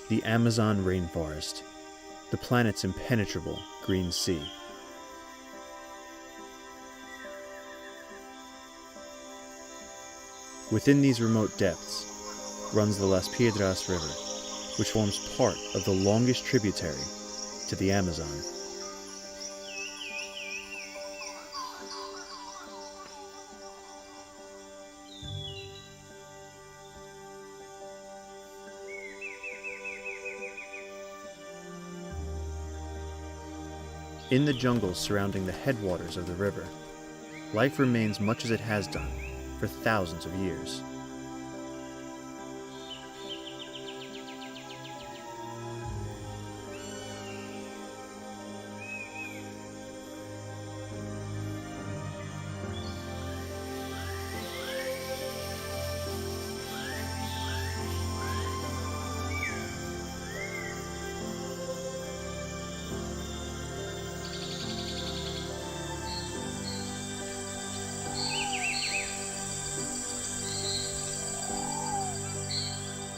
the Amazon rainforest, the planet's impenetrable green sea. Within these remote depths runs the Las Piedras River, which forms part of the longest tributary to the Amazon. In the jungles surrounding the headwaters of the river, life remains much as it has done for thousands of years.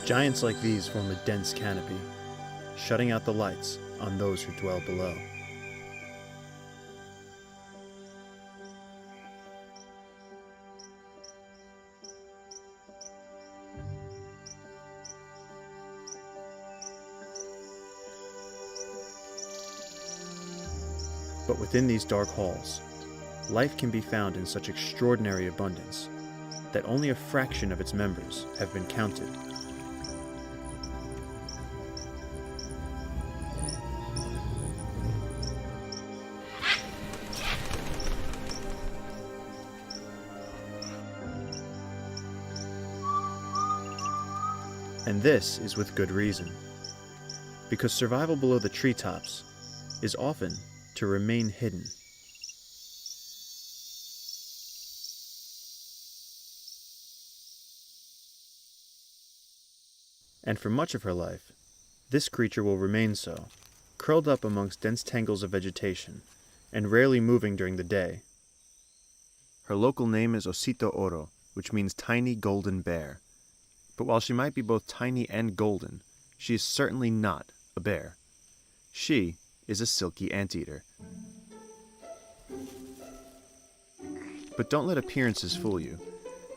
Giants like these form a dense canopy, shutting out the lights on those who dwell below. But within these dark halls, life can be found in such extraordinary abundance that only a fraction of its members have been counted. And this is with good reason, because survival below the treetops is often to remain hidden. And for much of her life, this creature will remain so, curled up amongst dense tangles of vegetation, and rarely moving during the day. Her local name is Osito Oro, which means tiny golden bear. But while she might be both tiny and golden, she is certainly not a bear. She is a silky anteater. But don't let appearances fool you.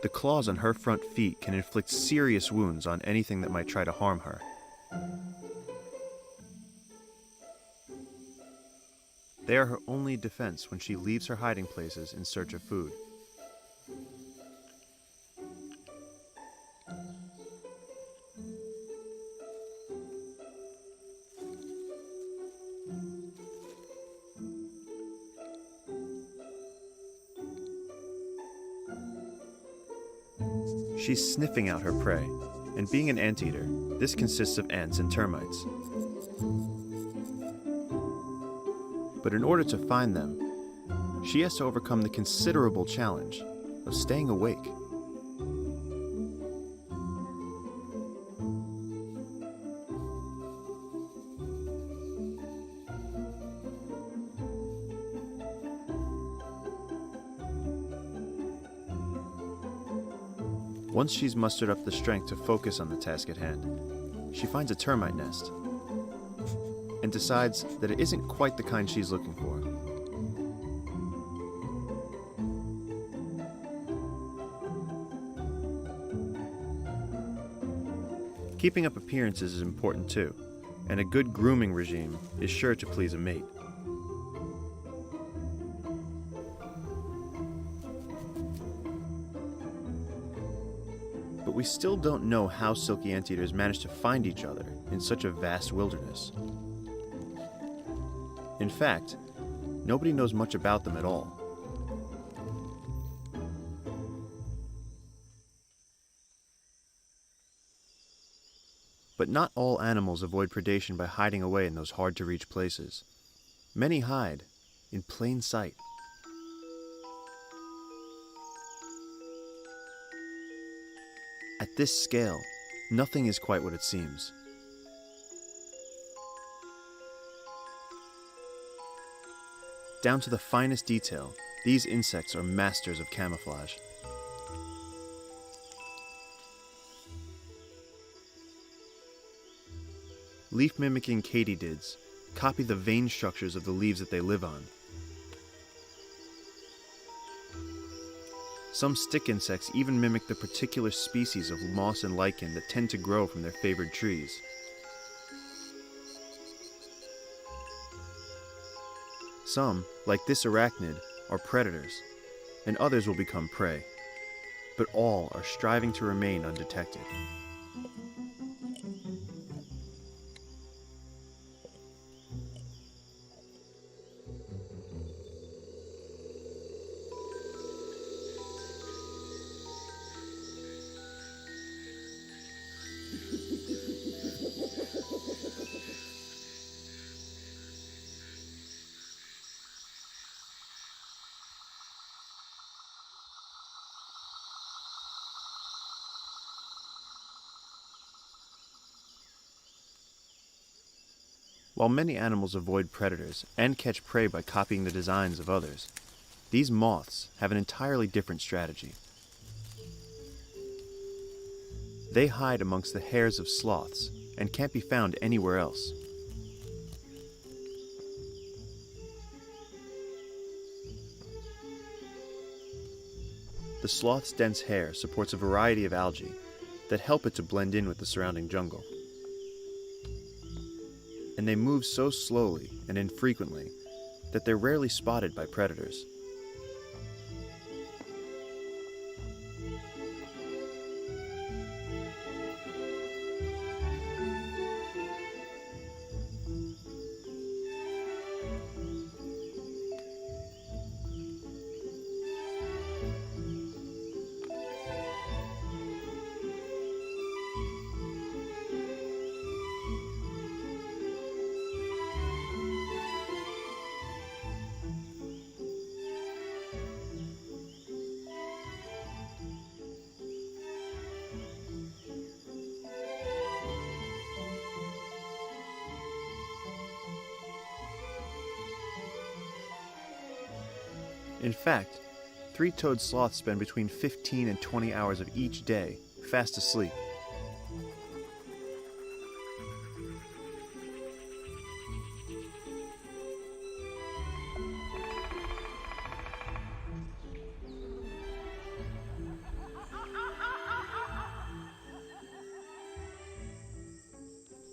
The claws on her front feet can inflict serious wounds on anything that might try to harm her. They are her only defense when she leaves her hiding places in search of food. She's sniffing out her prey, and being an anteater, this consists of ants and termites. But in order to find them, she has to overcome the considerable challenge of staying awake. Once she's mustered up the strength to focus on the task at hand, she finds a termite nest and decides that it isn't quite the kind she's looking for. Keeping up appearances is important too, and a good grooming regime is sure to please a mate. But we still don't know how silky anteaters manage to find each other in such a vast wilderness. In fact, nobody knows much about them at all. But not all animals avoid predation by hiding away in those hard-to-reach places. Many hide in plain sight. At this scale, nothing is quite what it seems. Down to the finest detail, these insects are masters of camouflage. Leaf-mimicking katydids copy the vein structures of the leaves that they live on. Some stick insects even mimic the particular species of moss and lichen that tend to grow from their favored trees. Some, like this arachnid, are predators, and others will become prey, but all are striving to remain undetected. While many animals avoid predators and catch prey by copying the designs of others, these moths have an entirely different strategy. They hide amongst the hairs of sloths and can't be found anywhere else. The sloth's dense hair supports a variety of algae that help it to blend in with the surrounding jungle. And they move so slowly and infrequently that they're rarely spotted by predators. In fact, three-toed sloths spend between 15 and 20 hours of each day fast asleep.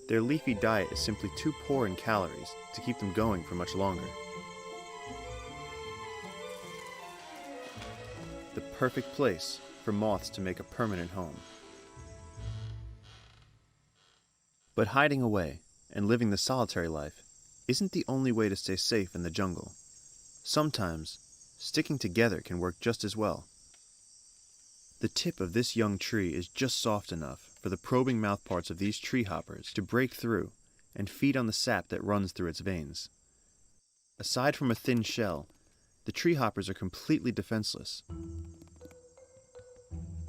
Their leafy diet is simply too poor in calories to keep them going for much longer. The perfect place for moths to make a permanent home. But hiding away and living the solitary life isn't the only way to stay safe in the jungle. Sometimes, sticking together can work just as well. The tip of this young tree is just soft enough for the probing mouthparts of these tree hoppers to break through and feed on the sap that runs through its veins. Aside from a thin shell, the tree hoppers are completely defenseless.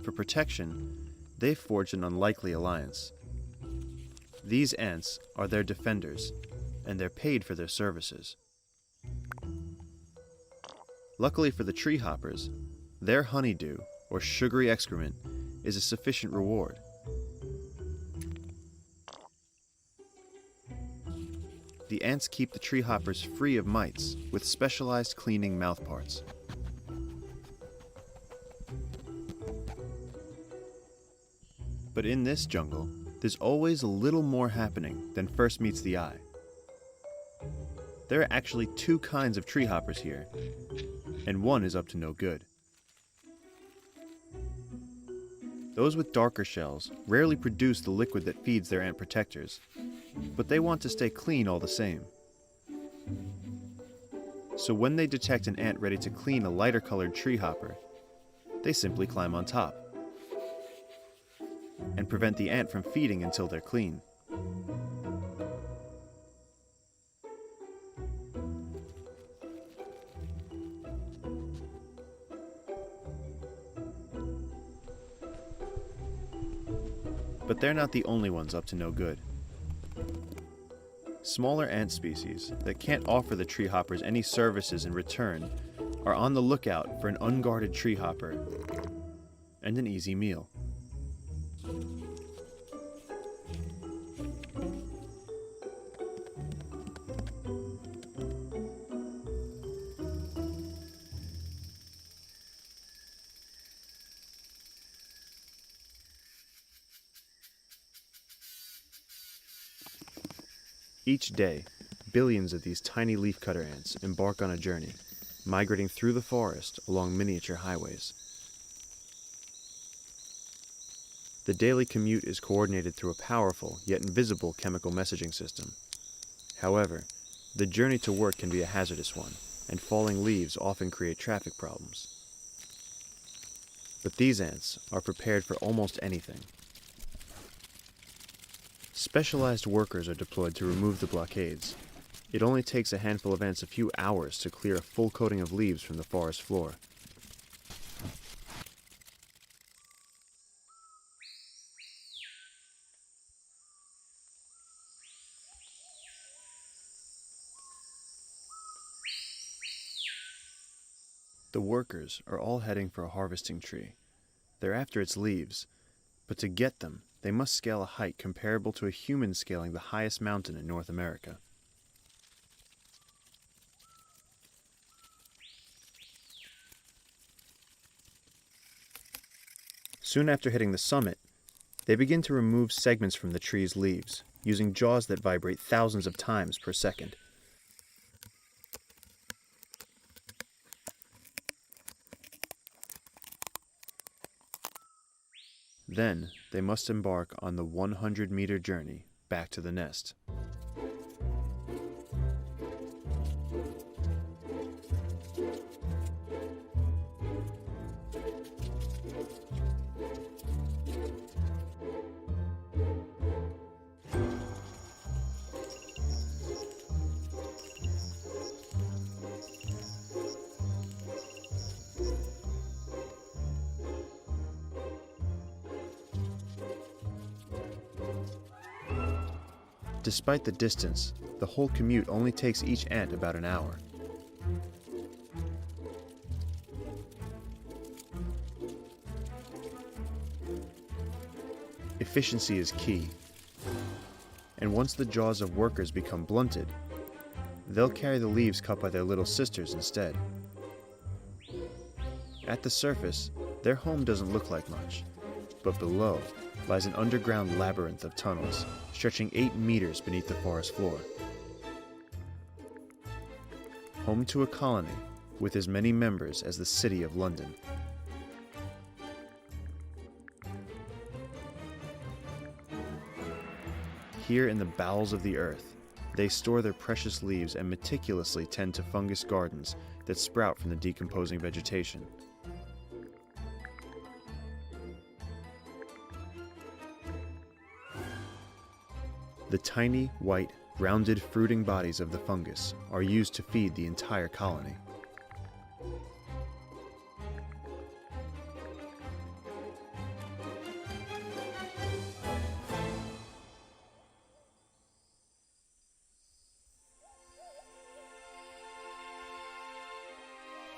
For protection, they've forged an unlikely alliance. These ants are their defenders, and they're paid for their services. Luckily for the tree hoppers, their honeydew, or sugary excrement, is a sufficient reward. The ants keep the tree hoppers free of mites with specialized cleaning mouthparts. But in this jungle, there's always a little more happening than first meets the eye. There are actually two kinds of tree hoppers here, and one is up to no good. Those with darker shells rarely produce the liquid that feeds their ant protectors, but they want to stay clean all the same. So when they detect an ant ready to clean a lighter colored tree hopper, they simply climb on top and prevent the ant from feeding until they're clean. But they're not the only ones up to no good. Smaller ant species that can't offer the tree hoppers any services in return are on the lookout for an unguarded tree hopper and an easy meal. Each day, billions of these tiny leafcutter ants embark on a journey, migrating through the forest along miniature highways. The daily commute is coordinated through a powerful yet invisible chemical messaging system. However, the journey to work can be a hazardous one, and falling leaves often create traffic problems. But these ants are prepared for almost anything. Specialized workers are deployed to remove the blockades. It only takes a handful of ants a few hours to clear a full coating of leaves from the forest floor. The workers are all heading for a harvesting tree. They're after its leaves, but to get them, they must scale a height comparable to a human scaling the highest mountain in North America. Soon after hitting the summit, they begin to remove segments from the tree's leaves, using jaws that vibrate thousands of times per second. Then, they must embark on the 100-meter journey back to the nest. Despite the distance, the whole commute only takes each ant about an hour. Efficiency is key, and once the jaws of workers become blunted, they'll carry the leaves cut by their little sisters instead. At the surface, their home doesn't look like much, but below lies an underground labyrinth of tunnels stretching 8 meters beneath the forest floor. Home to a colony with as many members as the City of London. Here in the bowels of the earth, they store their precious leaves and meticulously tend to fungus gardens that sprout from the decomposing vegetation. The tiny, white, rounded fruiting bodies of the fungus are used to feed the entire colony.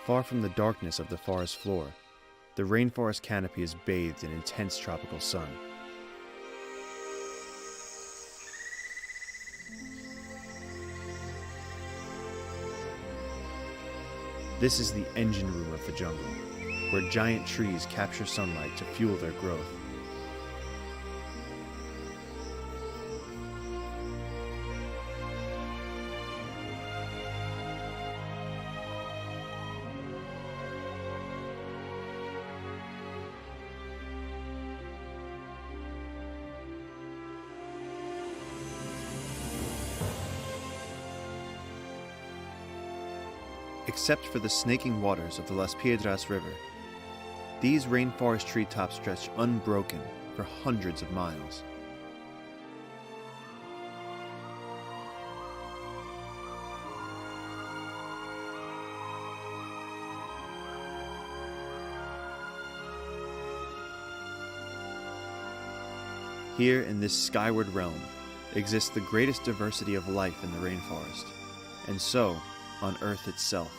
Far from the darkness of the forest floor, the rainforest canopy is bathed in intense tropical sun. This is the engine room of the jungle, where giant trees capture sunlight to fuel their growth. Except for the snaking waters of the Las Piedras River, these rainforest treetops stretch unbroken for hundreds of miles. Here in this skyward realm exists the greatest diversity of life in the rainforest, and so on Earth itself.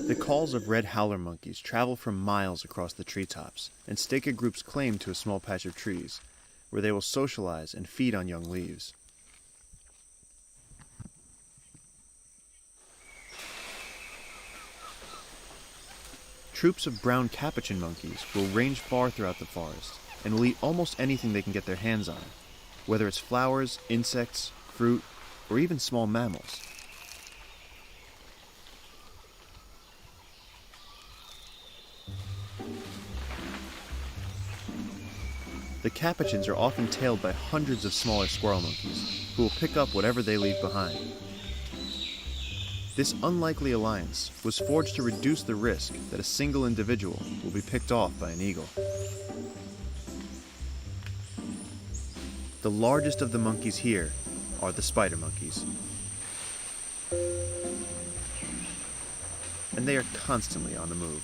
The calls of red howler monkeys travel from miles across the treetops and stake a group's claim to a small patch of trees, where they will socialize and feed on young leaves. Troops of brown capuchin monkeys will range far throughout the forest and will eat almost anything they can get their hands on, whether it's flowers, insects, fruit, or even small mammals. The capuchins are often tailed by hundreds of smaller squirrel monkeys, who will pick up whatever they leave behind. This unlikely alliance was forged to reduce the risk that a single individual will be picked off by an eagle. The largest of the monkeys here are the spider monkeys. And they are constantly on the move.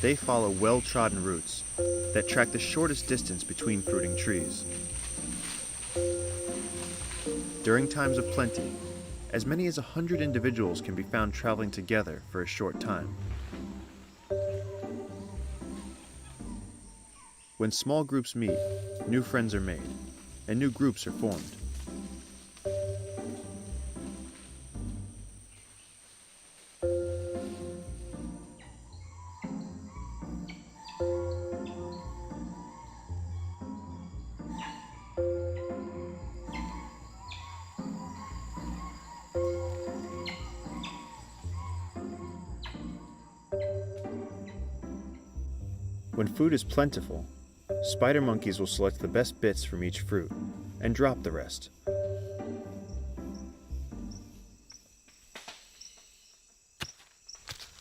They follow well-trodden routes that track the shortest distance between fruiting trees. During times of plenty, as many as 100 individuals can be found traveling together for a short time. When small groups meet, new friends are made, and new groups are formed. When food is plentiful, spider monkeys will select the best bits from each fruit and drop the rest.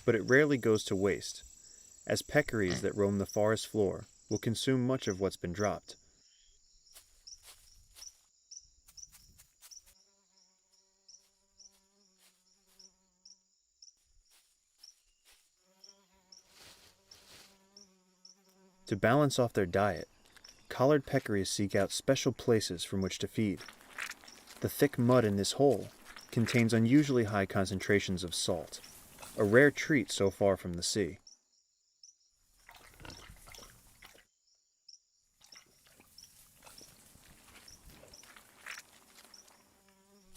But it rarely goes to waste, as peccaries that roam the forest floor will consume much of what's been dropped. To balance off their diet, collared peccaries seek out special places from which to feed. The thick mud in this hole contains unusually high concentrations of salt, a rare treat so far from the sea.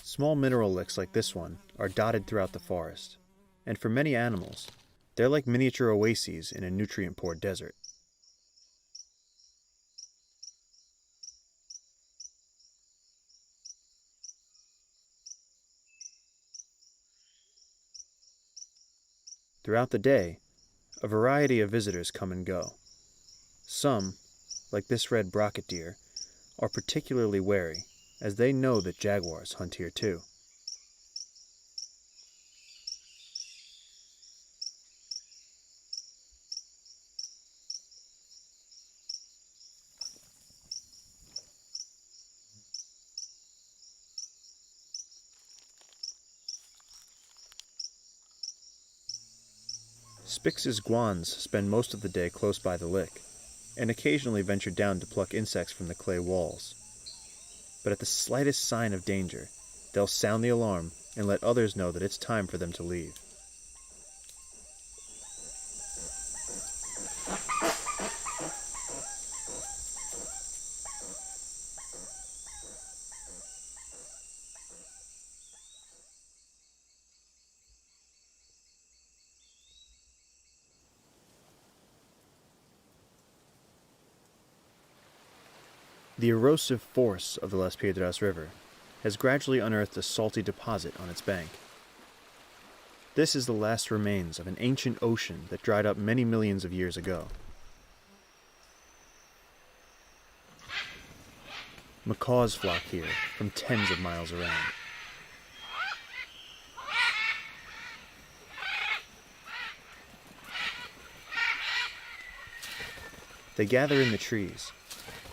Small mineral licks like this one are dotted throughout the forest, and for many animals, they're like miniature oases in a nutrient-poor desert. Throughout the day, a variety of visitors come and go. Some, like this red brocket deer, are particularly wary, as they know that jaguars hunt here too. Spix's guans spend most of the day close by the lick, and occasionally venture down to pluck insects from the clay walls. But at the slightest sign of danger, they'll sound the alarm and let others know that it's time for them to leave. The erosive force of the Las Piedras River has gradually unearthed a salty deposit on its bank. This is the last remains of an ancient ocean that dried up many millions of years ago. Macaws flock here from tens of miles around. They gather in the trees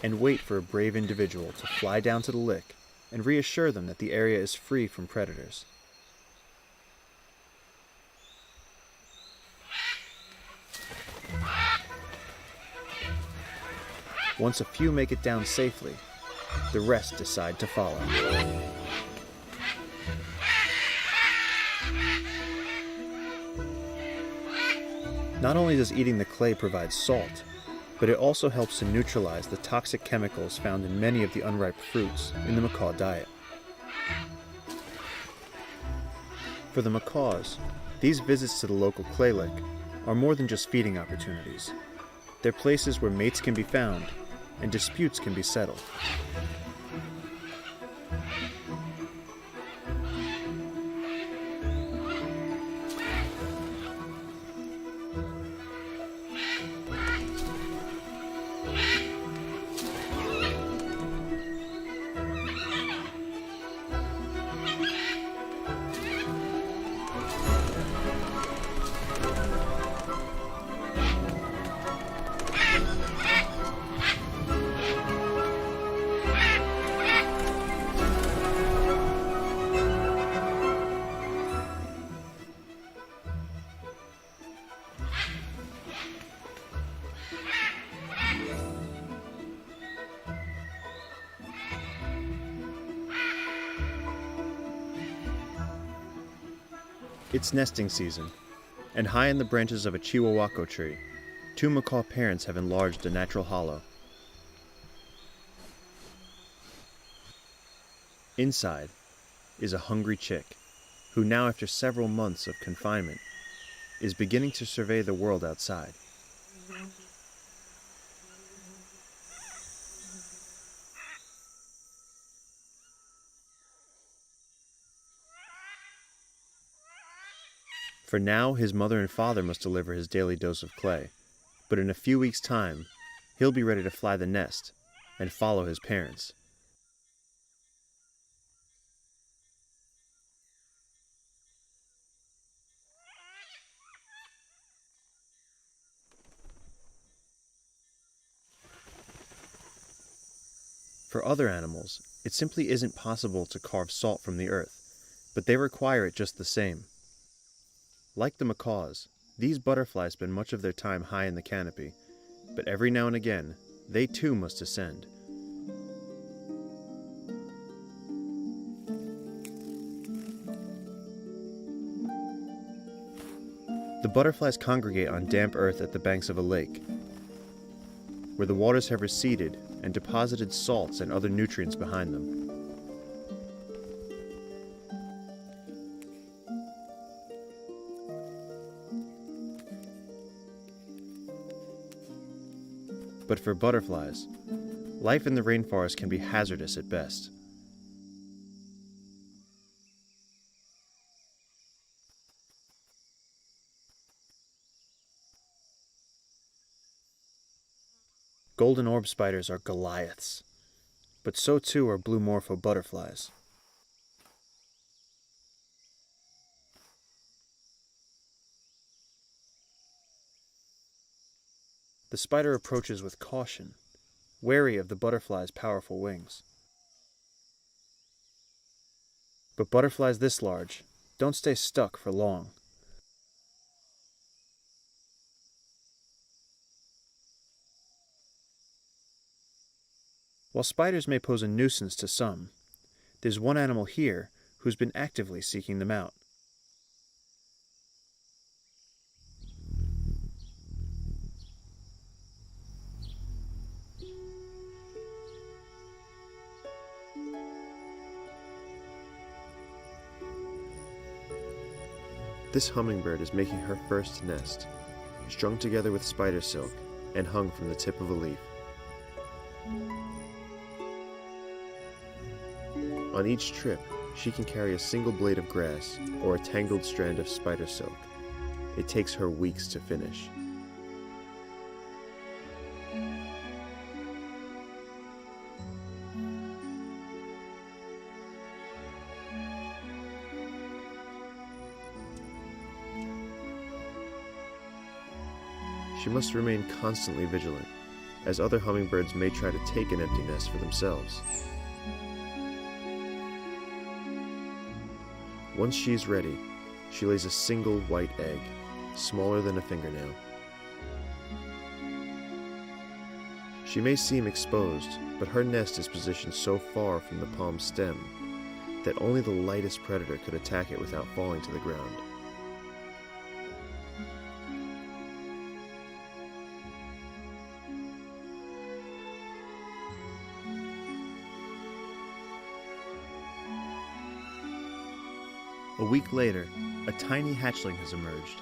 and wait for a brave individual to fly down to the lick and reassure them that the area is free from predators. Once a few make it down safely, the rest decide to follow. Not only does eating the clay provide salt, but it also helps to neutralize the toxic chemicals found in many of the unripe fruits in the macaw diet. For the macaws, these visits to the local clay lake are more than just feeding opportunities. They're places where mates can be found and disputes can be settled. It's nesting season, and high in the branches of a chihuahuaco tree, two macaw parents have enlarged a natural hollow. Inside is a hungry chick, who now after several months of confinement, is beginning to survey the world outside. For now, his mother and father must deliver his daily dose of clay, but in a few weeks' time, he'll be ready to fly the nest and follow his parents. For other animals, it simply isn't possible to carve salt from the earth, but they require it just the same. Like the macaws, these butterflies spend much of their time high in the canopy, but every now and again, they too must descend. The butterflies congregate on damp earth at the banks of a lake, where the waters have receded and deposited salts and other nutrients behind them. But for butterflies, life in the rainforest can be hazardous at best. Golden orb spiders are Goliaths, but so too are blue morpho butterflies. The spider approaches with caution, wary of the butterfly's powerful wings. But butterflies this large don't stay stuck for long. While spiders may pose a nuisance to some, there's one animal here who's been actively seeking them out. This hummingbird is making her first nest, strung together with spider silk and hung from the tip of a leaf. On each trip, she can carry a single blade of grass or a tangled strand of spider silk. It takes her weeks to finish. She must remain constantly vigilant, as other hummingbirds may try to take an empty nest for themselves. Once she's ready, she lays a single white egg, smaller than a fingernail. She may seem exposed, but her nest is positioned so far from the palm stem that only the lightest predator could attack it without falling to the ground. week later, a tiny hatchling has emerged.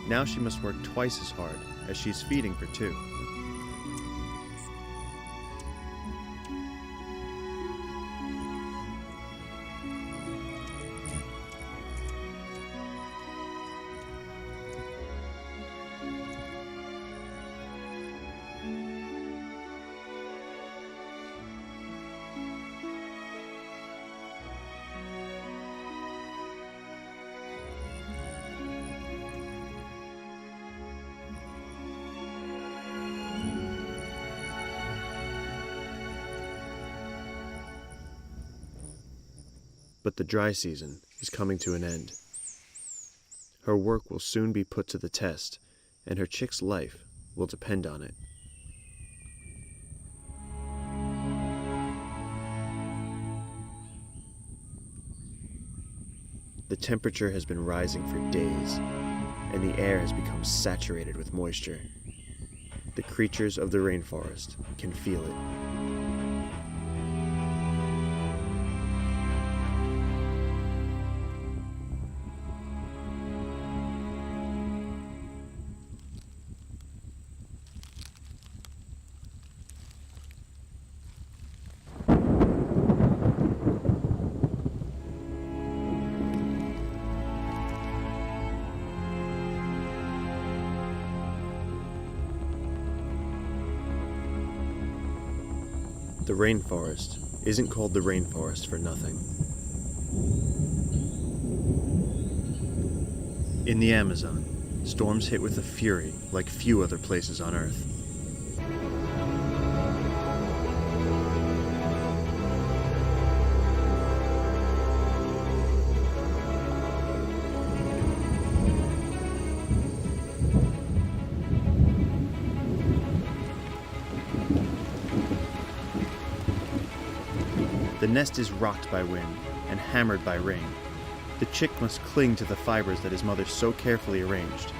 Now she must work twice as hard, as she's feeding for two. But the dry season is coming to an end. Her work will soon be put to the test, and her chick's life will depend on it. The temperature has been rising for days, and the air has become saturated with moisture. The creatures of the rainforest can feel it. The rainforest isn't called the rainforest for nothing. In the Amazon, storms hit with a fury like few other places on Earth. The nest is rocked by wind and hammered by rain. The chick must cling to the fibers that his mother so carefully arranged.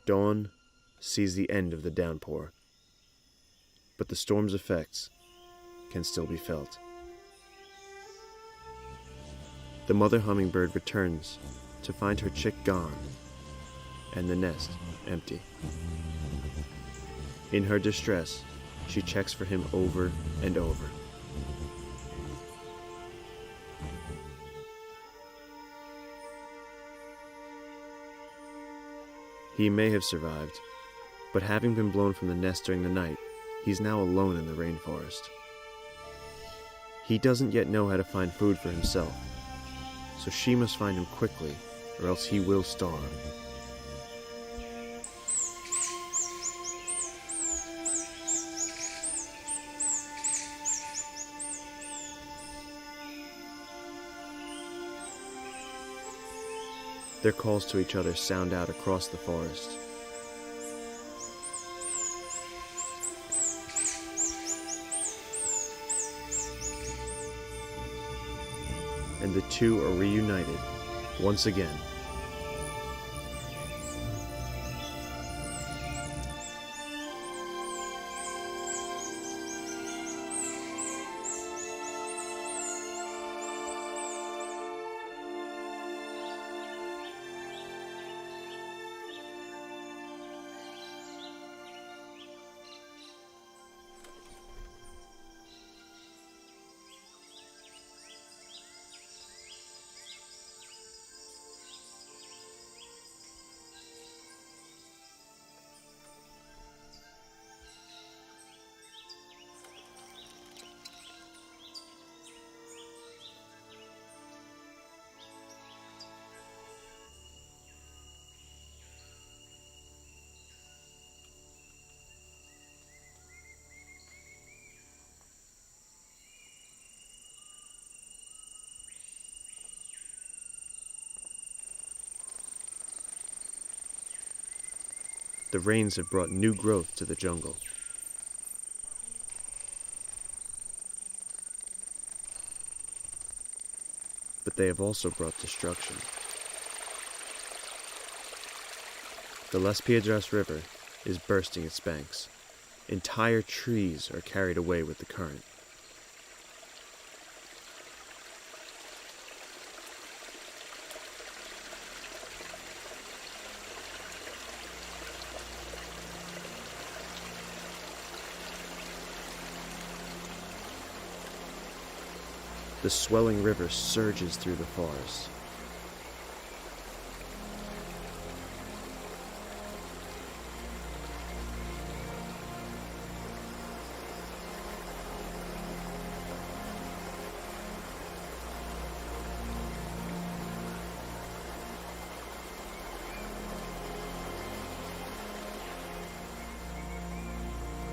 Dawn sees the end of the downpour, but the storm's effects can still be felt. The mother hummingbird returns to find her chick gone and the nest empty. In her distress, she checks for him over and over. He may have survived, but having been blown from the nest during the night, he's now alone in the rainforest. He doesn't yet know how to find food for himself, so she must find him quickly, or else he will starve. Their calls to each other sound out across the forest. And the two are reunited once again. The rains have brought new growth to the jungle. But they have also brought destruction. The Las Piedras River is bursting its banks. Entire trees are carried away with the current. The swelling river surges through the forest.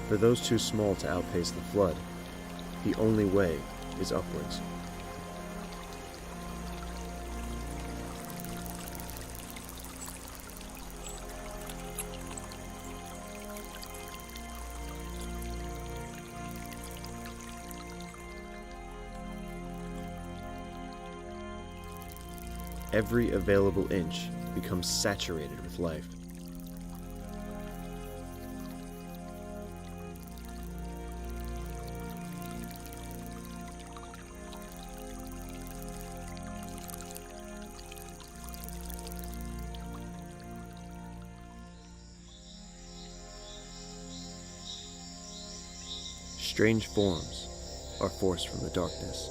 For those too small to outpace the flood, the only way is upwards. Every available inch becomes saturated with life. Strange forms are forced from the darkness.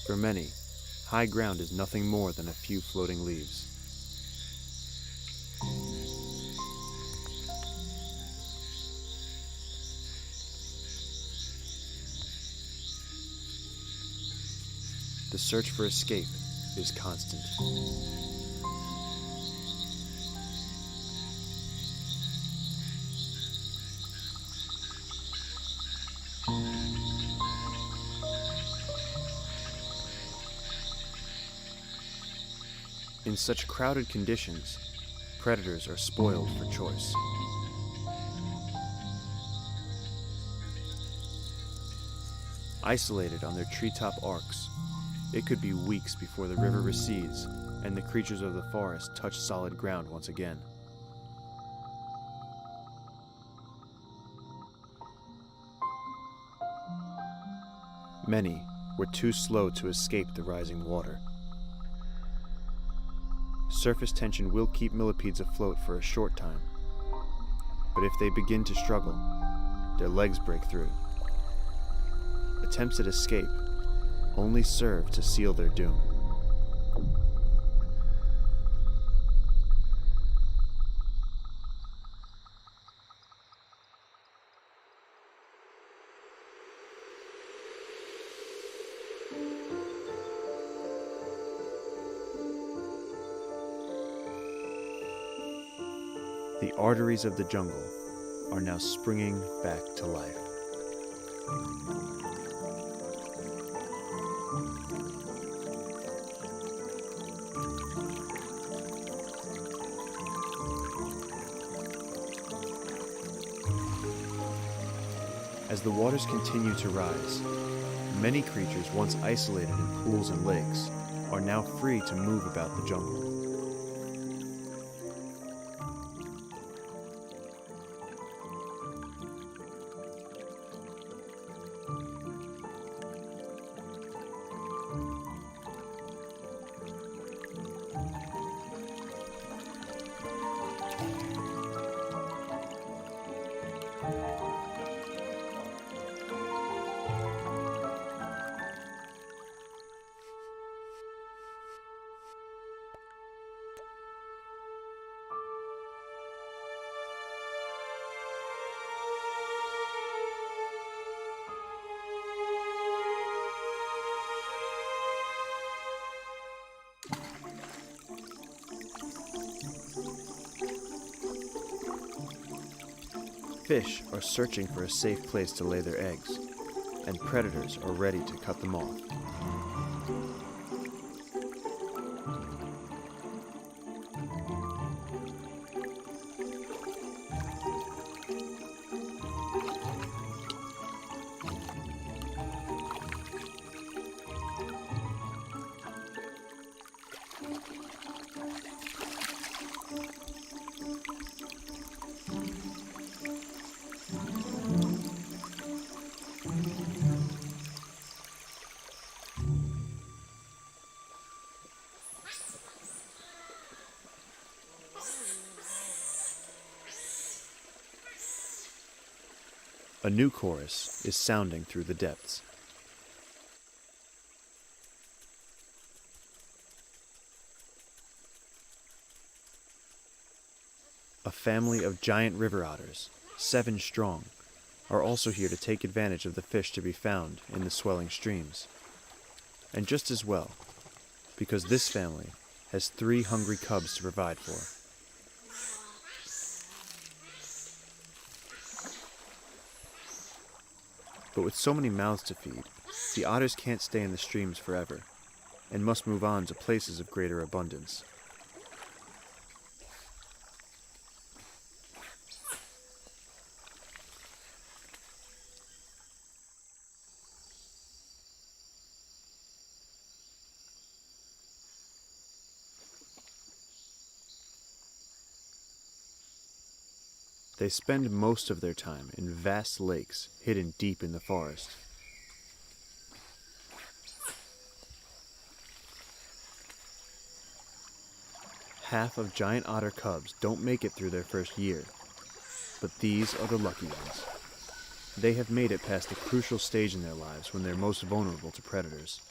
For many, high ground is nothing more than a few floating leaves. The search for escape is constant. In such crowded conditions, predators are spoiled for choice. Isolated on their treetop arcs, it could be weeks before the river recedes and the creatures of the forest touch solid ground once again. Many were too slow to escape the rising water. Surface tension will keep millipedes afloat for a short time, but if they begin to struggle, their legs break through. Attempts at escape only serve to seal their doom. The arteries of the jungle are now springing back to life. As the waters continue to rise, many creatures once isolated in pools and lakes are now free to move about the jungle. Fish are searching for a safe place to lay their eggs, and predators are ready to cut them off. A new chorus is sounding through the depths. A family of giant river otters, 7 strong, are also here to take advantage of the fish to be found in the swelling streams. And just as well, because this family has 3 hungry cubs to provide for. But with so many mouths to feed, the otters can't stay in the streams forever, and must move on to places of greater abundance. They spend most of their time in vast lakes hidden deep in the forest. Half of giant otter cubs don't make it through their first year, but these are the lucky ones. They have made it past the crucial stage in their lives when they're most vulnerable to predators.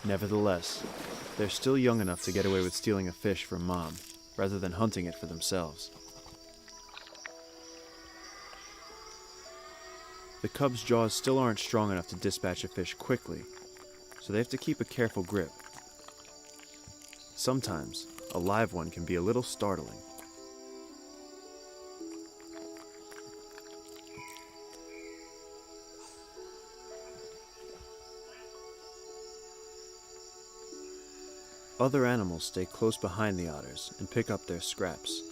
Nevertheless, they're still young enough to get away with stealing a fish from Mom, rather than hunting it for themselves. The cubs' jaws still aren't strong enough to dispatch a fish quickly, so they have to keep a careful grip. Sometimes, a live one can be a little startling. Other animals stay close behind the otters and pick up their scraps.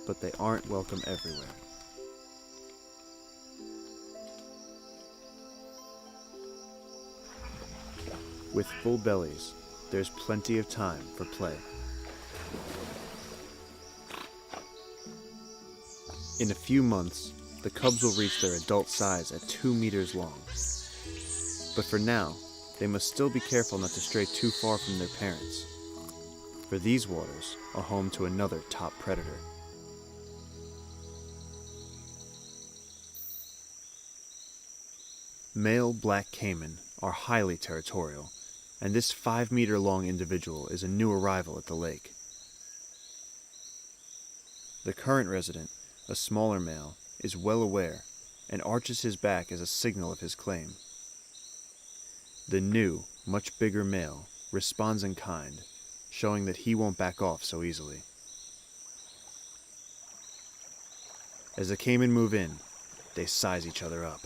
But they aren't welcome everywhere. With full bellies, there's plenty of time for play. In a few months, the cubs will reach their adult size at 2 meters long. But for now, they must still be careful not to stray too far from their parents, for these waters are home to another top predator. Male black caiman are highly territorial, and this 5-meter-long individual is a new arrival at the lake. The current resident, a smaller male, is well aware and arches his back as a signal of his claim. The new, much bigger male responds in kind, showing that he won't back off so easily. As the caiman move in, they size each other up.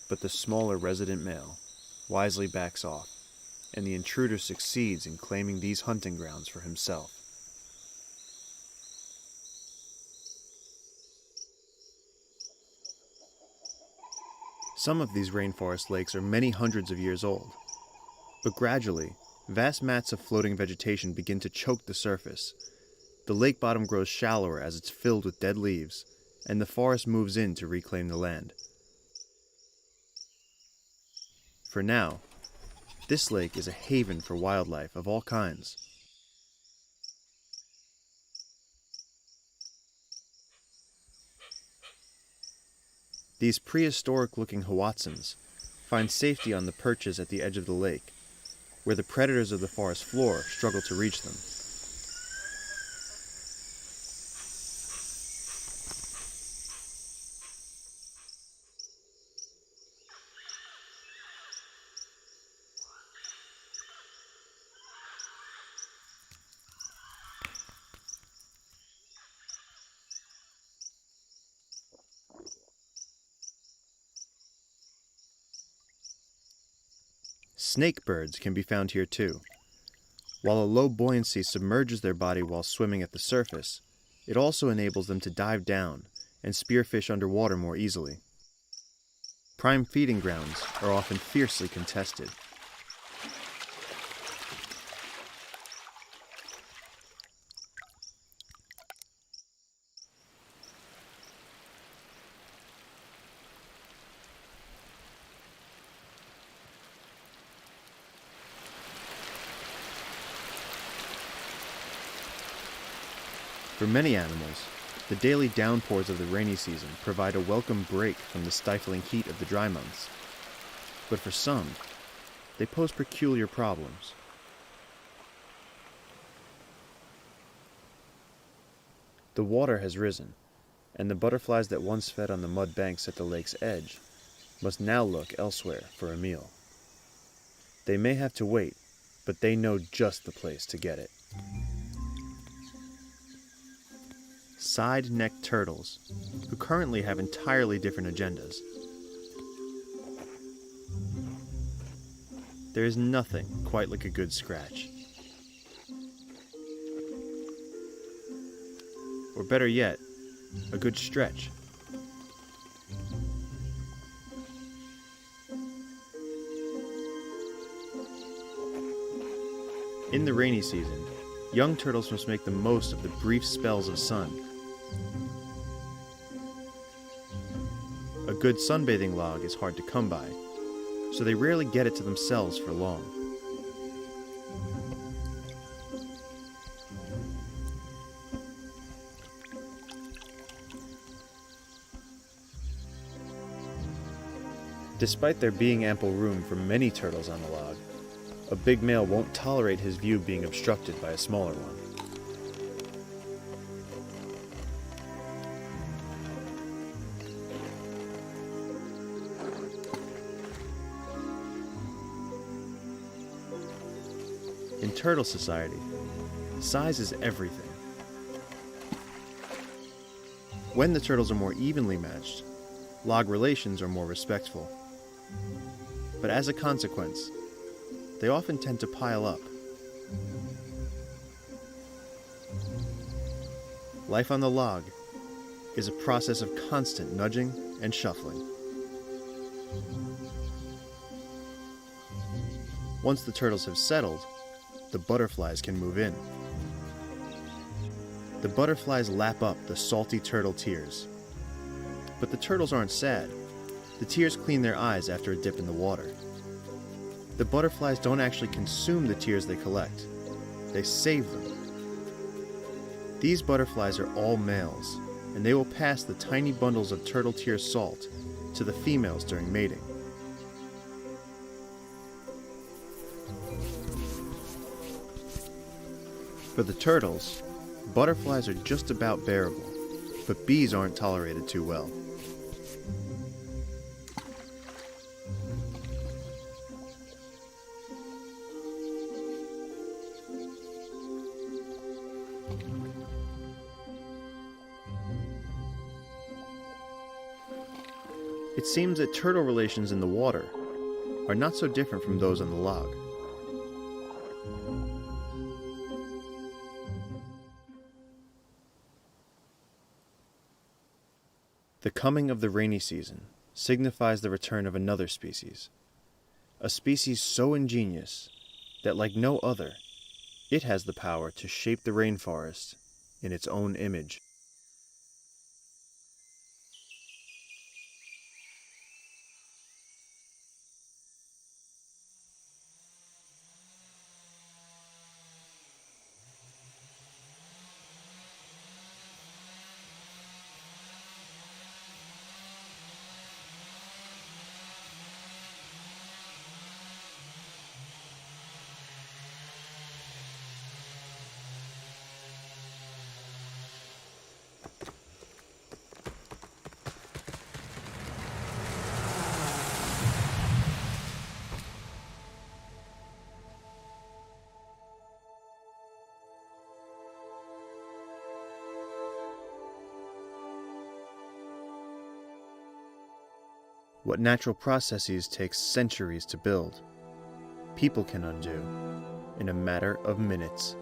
But the smaller resident male wisely backs off, and the intruder succeeds in claiming these hunting grounds for himself. Some of these rainforest lakes are many hundreds of years old, but gradually, vast mats of floating vegetation begin to choke the surface. The lake bottom grows shallower as it's filled with dead leaves, and the forest moves in to reclaim the land. For now, this lake is a haven for wildlife of all kinds. These prehistoric-looking hoatzins find safety on the perches at the edge of the lake, where the predators of the forest floor struggle to reach them. Snake birds can be found here too. While a low buoyancy submerges their body while swimming at the surface, it also enables them to dive down and spearfish underwater more easily. Prime feeding grounds are often fiercely contested. For many animals, the daily downpours of the rainy season provide a welcome break from the stifling heat of the dry months. But for some, they pose peculiar problems. The water has risen, and the butterflies that once fed on the mud banks at the lake's edge must now look elsewhere for a meal. They may have to wait, but they know just the place to get it. Side-necked turtles, who currently have entirely different agendas. There is nothing quite like a good scratch. Or better yet, a good stretch. In the rainy season, young turtles must make the most of the brief spells of sun. A good sunbathing log is hard to come by, so they rarely get it to themselves for long. Despite there being ample room for many turtles on the log, a big male won't tolerate his view being obstructed by a smaller one. In turtle society, size is everything. When the turtles are more evenly matched, log relations are more respectful. But as a consequence, they often tend to pile up. Life on the log is a process of constant nudging and shuffling. Once the turtles have settled, the butterflies can move in. The butterflies lap up the salty turtle tears. But the turtles aren't sad. The tears clean their eyes after a dip in the water. The butterflies don't actually consume the tears they collect. They save them. These butterflies are all males, and they will pass the tiny bundles of turtle tear salt to the females during mating. For the turtles, butterflies are just about bearable, but bees aren't tolerated too well. It seems that turtle relations in the water are not so different from those on the log. The coming of the rainy season signifies the return of another species. A species so ingenious that, like no other, it has the power to shape the rainforest in its own image. What natural processes take centuries to build, people can undo in a matter of minutes.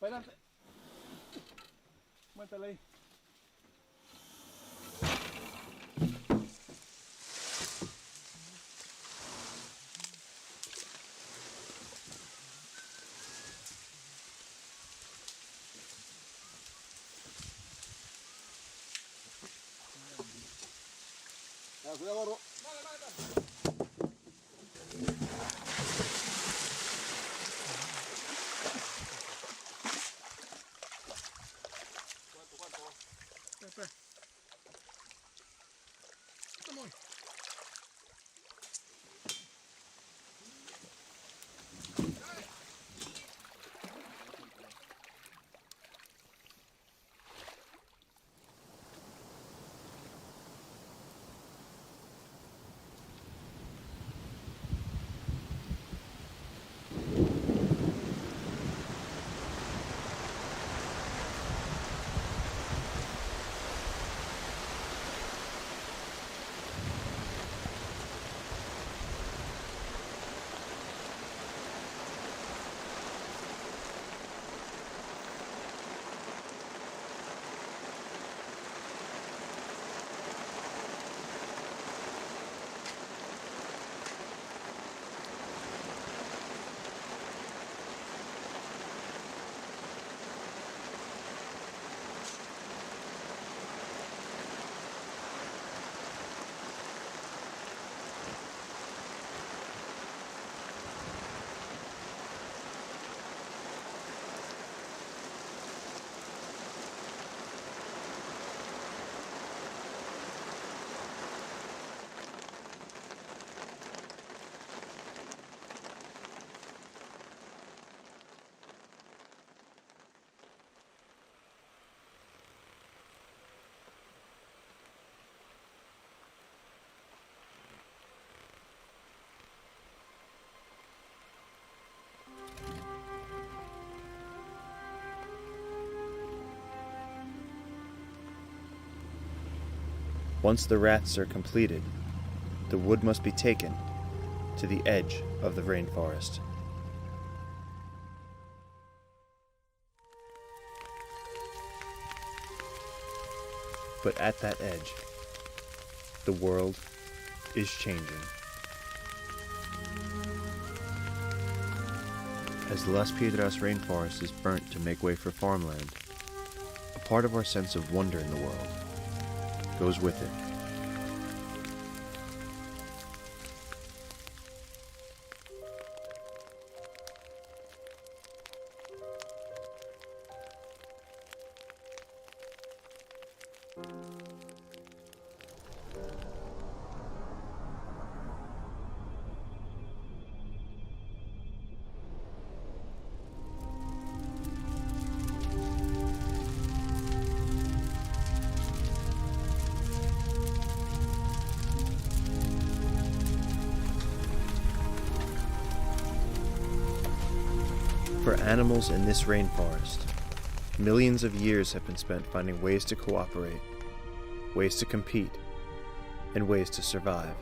Adelante. Muéntale ahí. Cuidado, gordo. Espera. Toma. Once the rafts are completed, the wood must be taken to the edge of the rainforest. But at that edge, the world is changing. As the Las Piedras rainforest is burnt to make way for farmland, a part of our sense of wonder in the world goes with it. For animals in this rainforest, millions of years have been spent finding ways to cooperate, ways to compete, and ways to survive.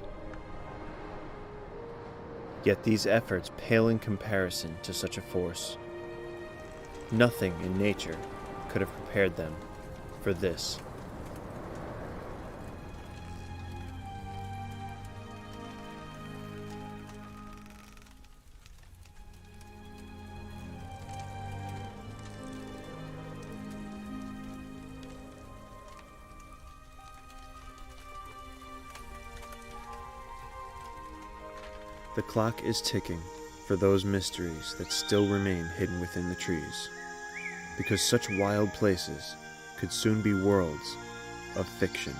Yet these efforts pale in comparison to such a force. Nothing in nature could have prepared them for this. The clock is ticking for those mysteries that still remain hidden within the trees, because such wild places could soon be worlds of fiction.